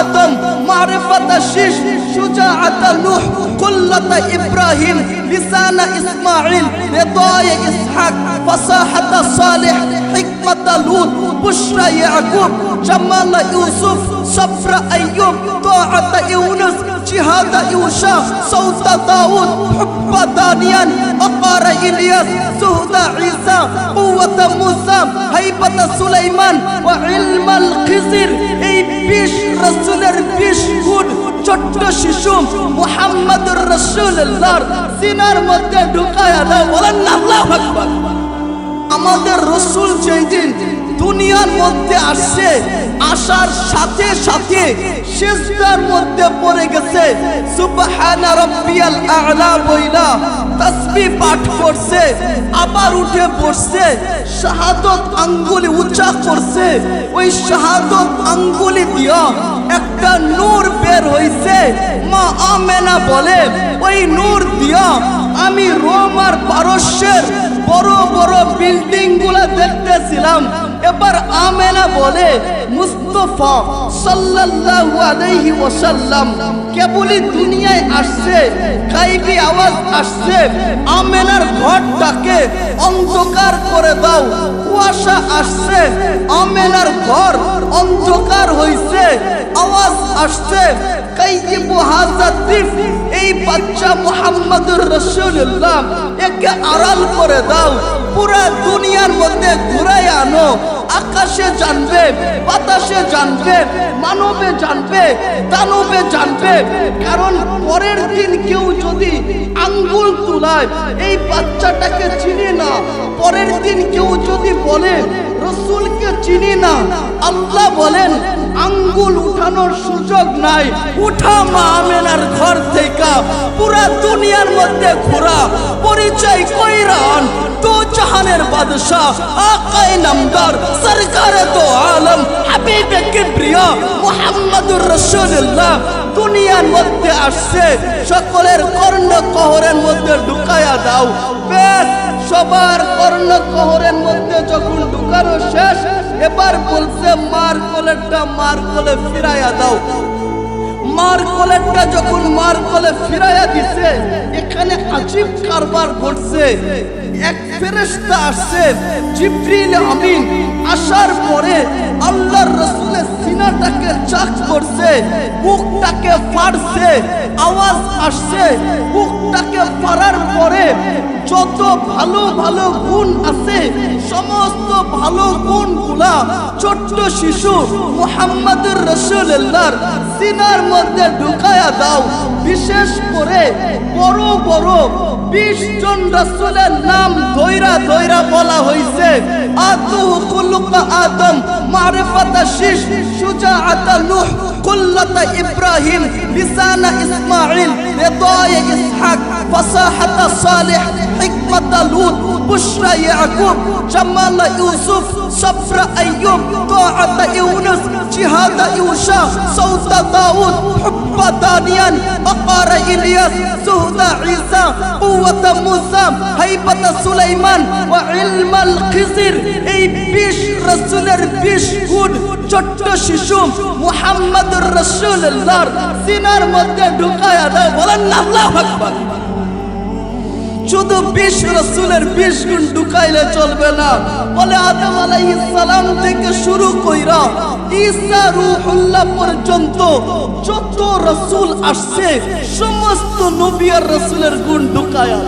آدم معرفة شيش شجاعة نوح قلة إبراهيم لسان إسماعيل رضاية إسحاق فصاحة صالح حكمة لوط بشرى يعقوب جمال يوسف صبر أيوب طاعة يونس جهاد يوشع صوت داود حب دانيال أقار إلياس زهد عيسى قوة موسى هيبة سليمان وعلم الخضر এই 20 রাসূলের 20 গুণ ছোট্ট শিশু মুহাম্মদুর রাসূলুল্লাহর সিনার মধ্যে ঢুকায়া দাও বলেন আল্লাহু আকবার। আমাদের রাসূল যেদিন দুনিয়ার মধ্যে আসছে আসার সাথে সাথে সিজদার মধ্যে পড়ে গেছে সুবহানা রাব্বিয়াল আ'লা বইলা তাসবিহ পাঠ করছে আবার উঠে বসছে শাহাদাত আঙ্গুলি উঁচা করছে ওই শাহাদাত আঙ্গুলি দিয়া একটা নূর বের হইছে মা আমেনা বলে ওই নূর দিয়া আমি রোম আর পারস্যের বড় বড় বিল্ডিং গুলা দেখতেছিলাম। এবার আমেনা বলে মুস্তাফা সাল্লাল্লাহু আলাইহি ওয়াসাল্লাম কেবলই দুনিয়ায় আসছে গায়বী আওয়াজ আসছে আমেনার ঘরটাকে অন্ধকার করে দাও কুয়াশা আসছে আমেনার ঘর অন্ধকার হইছে আওয়াজ আসছে কাইয়িবু হাযা তিফ এই বাচ্চা মুহাম্মদুর রাসূলুল্লাহ একে আড়াল করে দাও পুরা দুনিয়ার মধ্যে ঘুরায় আনো আকাশে জানবে বাতাসে জানবে মানবে জানবে দানবে জানবে কারণ পরের দিন কেউ যদি আঙ্গুল তুলায় এই বাচ্চাটাকে চিনি না পরের দিন কেউ যদি বলে রাসূলকে চিনি না আল্লাহ বলেন আঙ্গুল উঠানোর সুযোগ নাই উঠা মা আমেনার ঘর থেকে পুরা দুনিয়ার মধ্যে ঘোরা পরিচয় কইরান দো জাহানের বাদশা আকায়ে নামদার সরকারে দো আলম হাবিবে কিবরিয়া মুহাম্মদুর রাসূলুল্লাহ দুনিয়ার মধ্যে আসছে সকলের কর্ণকহরের মধ্যে ঢুকায়া দাও বেশ সবার কর্ণকহরের মধ্যে যখন ঢুকানো শেষ এবার বলছে মার কোলে ফিরাইয়া দাও মার কোলেটা যখন মার কোলে ফিরাইয়া দিছে এখানে আজীব কারবার ঘটছে এক ফেরেশতা আসছে জিবরিল আমিন আসার পরে আল্লাহর রাসূলের সিনাটাকে চাক করছে বুকটাকে ফাড়ছে আওয়াজ আসছে বুকটাকে ফাড়ার পরে যত ভালো ভালো গুণ আছে সমস্ত ভালো গুণগুলা ছোট্ট শিশু মুহাম্মদুর রাসূলুল্লাহর সিনার মধ্যে ঢুকায়া দাও বিশেষ করে বড় বড় 20 জন রাসূলের নাম ধইরা ধইরা বলা হইছে আতু খুলুকা আদম মারিফাতা শীশ শুজাআতা নূহ কুল্লাতা ইব্রাহিম লিসানা ইসমাঈল রিদায়া ইসহাক ফাসাহাতা সালিহ হিকমাতা লূত বুশরা ইয়াকুব জামাল ইউসুফ صبر أيوب طاعة يونس جهاد يوشع صوت داود حب دانيال أقار إلياس زهد عيسى قوة موسى هيبة سليمان وعلم الخضر এই 20 রাসূলের 20 গুণ ছোট্ট শিশু মুহাম্মদুর রাসূলুল্লাহর সিনার মধ্যে ঢুকায়া দাও বলেন আল্লাহু আকবার। শুধু 20 রাসূলের 20 গুণ ঢুকাইলে চলবে না বলে আদম আলাইহিস সালাম থেকে শুরু কইরা ঈসা রূহুল্লাহ পর্যন্ত যত রাসূল আসছে সমস্ত নবী আর রাসূলের গুণ ঢুকায়া